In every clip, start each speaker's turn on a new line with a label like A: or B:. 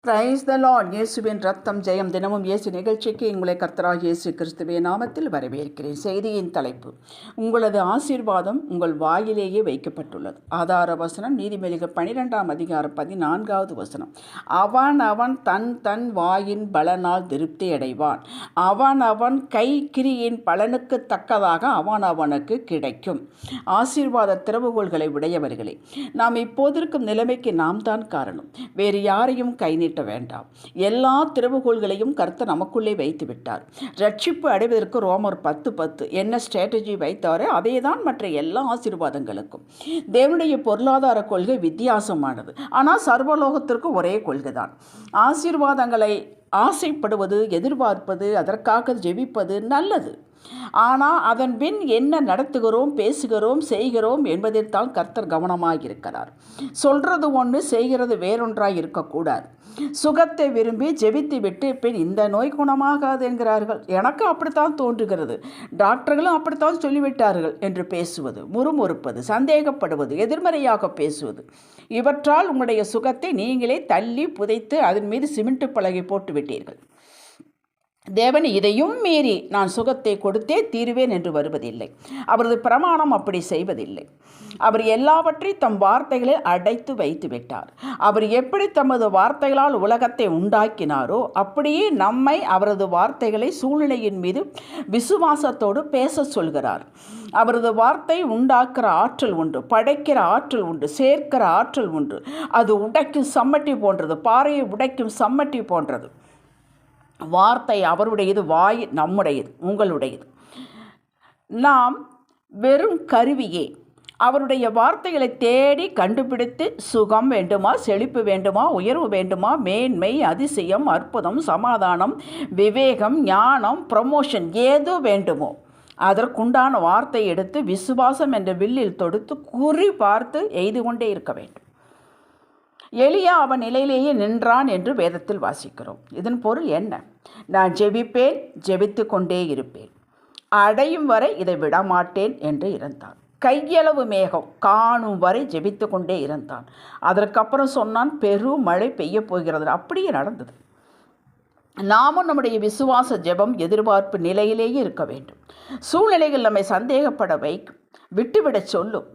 A: Praise the Lord. இயேசுவின் ரத்தம் ஜெயம். தினமும் இயேசு நிகழ்ச்சிக்கு உங்களை கர்த்தராகிய இயேசு கிறிஸ்துவின் நாமத்தில் வரவேற்கிறேன். செய்தியின் தலைப்பு: உங்களது ஆசீர்வாதம் உங்கள் வாயிலேயே வைக்கப்பட்டுள்ளது. ஆதார வசனம் நீதிமொழிகள் 12 வசனம். அவன் தன் தன் வாயின் பலனால் திருப்தி அடைவான். அவன் கை கிரியின் பலனுக்கு தக்கதாக அவனுக்கு கிடைக்கும். ஆசீர்வாத திறவுகோள்களை உடையவர்களே, நாம் இப்போதிருக்கும் நிலைமைக்கு நாம் தான் காரணம். வேறு யாரையும் கை வேண்டாம். எல்லா திறவுகோள்களையும் கர்த்தர் நமக்குள்ளே வைத்து விட்டார். ரட்சிப்பு அடைவதற்கு ரோமர் 10:10 என்ன ஸ்ட்ராட்டஜி வைத்தாரோ அதே தான் மற்ற எல்லா ஆசீர்வாதங்களுக்கும். தேவனுடைய பொருளாதார கொள்கை வித்தியாசமானது, ஆனால் சர்வலோகத்திற்கு ஒரே கொள்கை தான். ஆசீர்வாதங்களை ஆசைப்படுவது, எதிர்பார்ப்பது, அதற்காக ஜெபிப்பது நல்லது. ஆனால் அதன் பின் என்ன நடத்துகிறோம், பேசுகிறோம், செய்கிறோம் என்பதில் தான் கர்த்தர் கவனமாக இருக்கிறார். சொல்கிறது ஒன்று, செய்கிறது வேறொன்றாக இருக்கக்கூடாது. சுகத்தை விரும்பி ஜெபித்து விட்டு பின் இந்த நோய் குணமாகாது என்கிறார்கள். எனக்கு அப்படித்தான் தோன்றுகிறது, டாக்டர்களும் அப்படித்தான் சொல்லிவிட்டார்கள் என்று பேசுவது, முறுமுறுப்பது, சந்தேகப்படுவது, எதிர்மறையாக பேசுவது, இவற்றால் உங்களுடைய சுகத்தை நீங்களே தள்ளி புதைத்து அதன் மீது சிமெண்ட் பலகை போட்டு விட்டீர்கள். தேவன் இதையும் மீறி நான் சுகத்தை கொடுத்தே தீருவேன் என்று வருவதில்லை. அவரது பிரமாணம் அப்படி செய்வதில்லை. அவர் எல்லாவற்றையும் தம் வார்த்தைகளை அடைத்து வைத்து விட்டார். அவர் எப்படி தமது வார்த்தைகளால் உலகத்தை உண்டாக்கினாரோ அப்படியே நம்மை அவரது வார்த்தைகளை சூழ்நிலையின் மீது விசுவாசத்தோடு பேச சொல்கிறார். அவரது வார்த்தை உண்டாக்குற ஆற்றல் உண்டு, படைக்கிற ஆற்றல் உண்டு, சேர்க்கிற ஆற்றல் உண்டு. அது உடைக்கும் சம்மட்டி போன்றது, பாறையை உடைக்கும் சம்மட்டி போன்றது. வார்த்தை அவருடையது, வாய் நம்முடையது, உங்களுடையது. நாம் வெறும் கருவியே. அவருடைய வார்த்தைகளை தேடி கண்டுபிடித்து சுகம் வேண்டுமா, செழிப்பு வேண்டுமா, உயர்வு வேண்டுமா, மேன்மை, அதிசயம், அற்புதம், சமாதானம், விவேகம், ஞானம், ப்ரமோஷன் ஏதோ வேண்டுமோ அதற்குண்டான வார்த்தை எடுத்து விசுவாசம் என்ற வில்லில் தொடுத்து குறி பார்த்து எய்து கொண்டே இருக்க வேண்டும். எலியா அவன் நிலையிலேயே நின்றான் என்று வேதத்தில் வாசிக்கிறோம். இதன் பொருள் என்ன? நான் ஜெபிப்பேன், ஜெபித்து கொண்டே இருப்பேன், அடையும் வரை இதை விடமாட்டேன் என்று இருந்தான். கையளவு மேகம் காணும் வரை ஜெபித்து கொண்டே இருந்தான். அதற்கப்புறம் சொன்னான், பெரும் மழை பெய்ய போகிறது. அப்படியே நடந்தது. நாமும் நம்முடைய விசுவாச ஜெபம் எதிர்பார்ப்பு நிலையிலேயே இருக்க வேண்டும். சூழ்நிலைகள் நம்மை சந்தேகப்பட வைக்கும், விட்டுவிடச் சொல்லும்.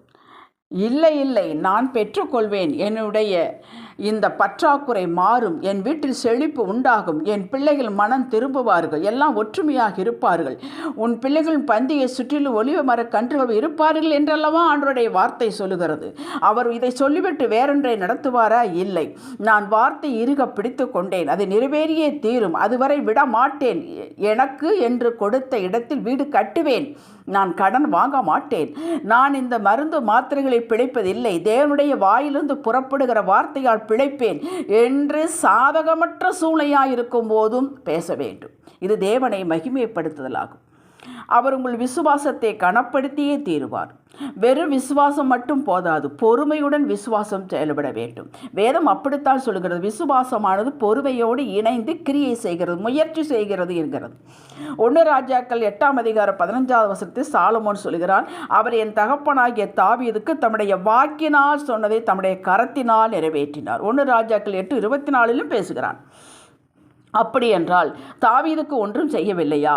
A: இல்லை, நான் பெற்றுக்கொள்வேன், என்னுடைய இந்த பற்றாக்குறை மாறும், என் வீட்டில் செழிப்பு உண்டாகும், என் பிள்ளைகள் மனம் திரும்புவார்கள், எல்லாம் ஒற்றுமையாக இருப்பார்கள், உன் பிள்ளைகள் பந்தியை சுற்றிலும் ஒலிவ மர கன்றுகள் இருப்பார்கள் என்றல்லவா ஆண்டவருடைய வார்த்தை சொல்லுகிறது. அவர் இதை சொல்லிவிட்டு வேறொன்றை நடத்துவாரா? இல்லை. நான் வார்த்தை இறுக பிடித்து கொண்டேன், அது நிறைவேறியே தீரும், அதுவரை விட மாட்டேன். எனக்கு என்று கொடுத்த இடத்தில் வீடு கட்டுவேன், நான் கடன் வாங்க மாட்டேன், நான் இந்த மருந்து மாத்திரைகளை பிழைப்பதில்லை, தேவனுடைய வாயிலிருந்து புறப்படுகிற வார்த்தையால் பிழைப்பேன் என்று சாதகமற்ற சூழ்நிலையாயிருக்கும் போதும் பேச வேண்டும். இது தேவனை மகிமைப்படுத்துதலாகும். அவர் உங்கள் விசுவாசத்தை கனப்படுத்தியே தீருவார். வெறும் விசுவாசம் மட்டும் போதாது, பொறுமையுடன் விசுவாசம் செயல்பட வேண்டும். வேதம் அப்படித்தான் சொல்கிறது. விசுவாசமானது பொறுமையோடு இணைந்து கிரியை செய்கிறது, முயற்சி செய்கிறது என்கிறது. 1 ராஜாக்கள் 8:15 சாலமோன் சொல்கிறான், அவர் என் தகப்பனாகிய தாவீதுக்கு தம்முடைய வாக்கினால் சொன்னதை தம்முடைய கரத்தினால் நிறைவேற்றினார். 1 ராஜாக்கள் 8:24 பேசுகிறான். அப்படி என்றால் தாவீதுக்கு ஒன்றும் செய்யவில்லையா?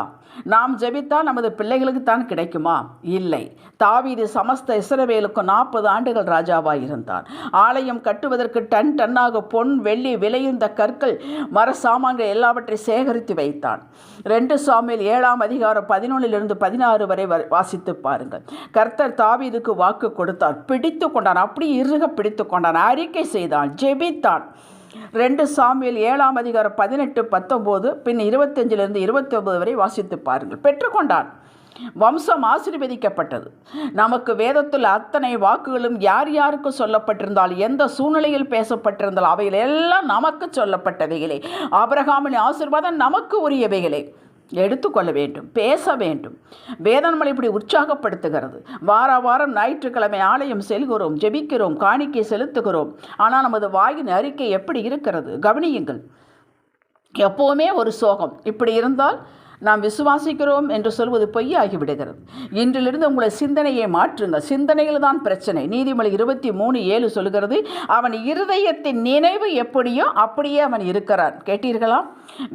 A: நாம் ஜெபித்தால் நமது பிள்ளைகளுக்கு தான் கிடைக்குமா? இல்லை. தாவீது சமஸ்த இஸ்ரவேலுக்கு 40 ஆண்டுகள் ராஜாவாக இருந்தான். ஆலயம் கட்டுவதற்கு டன்னாக பொன், வெள்ளி விலையுந்த கற்கள், மர சாமான்கள் எல்லாவற்றையும் சேகரித்து வைத்தான். 2 சாமுவேல் 7:11-16 வரை வாசித்து பாருங்கள். கர்த்தர் தாவீதுக்கு வாக்கு கொடுத்தார், பிடித்து கொண்டான், அப்படி இறுக பிடித்து கொண்டான், அறிக்கை செய்தான், ஜெபித்தான். 2 சாமுவேல் 7:18-19 பின் 25-29 வரை வாசித்து பாருங்கள். பெற்றுக்கொண்டான். வம்சம் ஆசீர்வதிக்கப்பட்டது. நமக்கு வேதத்தில் அத்தனை வாக்குகளும் யார் யாருக்கு சொல்லப்பட்டிருந்தால், எந்த சூழ்நிலையில் பேசப்பட்டிருந்தால் அவைகள் எல்லாம் நமக்கு சொல்லப்பட்டவைகளே. ஆபிரகாமின் ஆசீர்வாதம் நமக்கு உரியவைகளே. எடுத்துக்கொள்ள வேண்டும், பேச வேண்டும். வேதம் நம்மளை இப்படி உற்சாகப்படுத்துகிறது. வாரம் ஞாயிற்றுக்கிழமை ஆலயம் செல்கிறோம், ஜெபிக்கிறோம், காணிக்கை செலுத்துகிறோம். ஆனால் நமது வாயின் அறிக்கை எப்படி இருக்கிறது? கவனியுங்கள். எப்போவுமே ஒரு சோகம். இப்படி இருந்தால் நாம் விசுவாசிக்கிறோம் என்று சொல்வது பொய்யாகிவிடுகிறது. இன்றிலிருந்து உங்களை சிந்தனையை மாற்றுங்கள். சிந்தனையில் தான் பிரச்சனை. நீதிமொழி 23:7 சொல்கிறது, அவன் இருதயத்தின் நினைவு எப்படியோ அப்படியே அவன் இருக்கிறான். கேட்டீர்களா?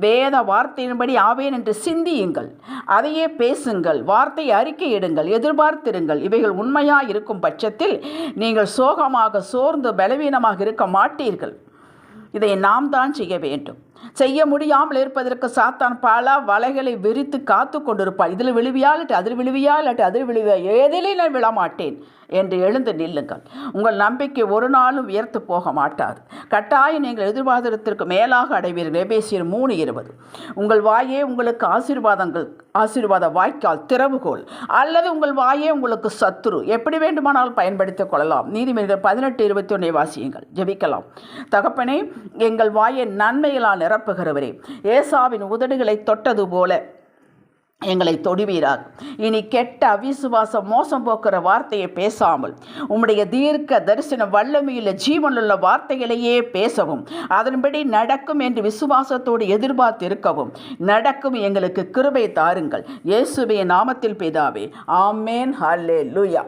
A: வேத வார்த்தையின்படி ஆவேன் என்று சிந்தியுங்கள், அதையே பேசுங்கள், வார்த்தை அறிக்கையிடுங்கள், எதிர்பார்த்திருங்கள். இவைகள் உண்மையாக இருக்கும் பட்சத்தில் நீங்கள் சோகமாக சோர்ந்து பலவீனமாக இருக்க மாட்டீர்கள். இதை நாம் தான் செய்ய வேண்டும். செய்ய முடியாமல் இருப்பதற்கு சாத்தான் பல வலைகளை விரித்து காத்து கொண்டிருப்பார். இதில் விழுவியா இல்லாட்டி அதில் விழுவியா இல்லாட்டி அதில் விழுவியா, ஏதிலே நான் விழமாட்டேன் என்று எழுந்து நில்லுங்கள். உங்கள் நம்பிக்கை ஒரு நாளும் உயர்த்து போக மாட்டாது. கட்டாயம் நீங்கள் எதிர்பார்த்ததற்கு மேலாக அடைவீர்கள். எபேசியர் 3:20. உங்கள் வாயே உங்களுக்கு ஆசீர்வாத வாய்க்கால் திறவுகோல், அல்லது உங்கள் வாயே உங்களுக்கு சத்துரு. எப்படி வேண்டுமானாலும் பயன்படுத்திக் கொள்ளலாம். நீதிமொழிகள் 18:21 வாசியுங்கள். ஜெபிக்கலாம். தகப்பனே, எங்கள் வாயை நன்மைகளால் நிரப்புகிறவரே, ஏசாவின் உதடுகளை தொட்டது போல எங்களை தொடுவீராக. இனி கெட்ட அவிசுவாசம் மோசம் போக்குற வார்த்தையை பேசாமல் உம்முடைய தீர்க்க தரிசன வல்லமையுள்ள ஜீவனுள்ள வார்த்தைகளையே பேசவும், அதன்படி நடக்கும் என்று விசுவாசத்தோடு எதிர்பார்த்து இருக்கவும் நடக்கும் எங்களுக்கு கிருபை தாருங்கள். இயேசுவின் நாமத்தில் பிதாவே, ஆமேன். ஹல்லேலூயா.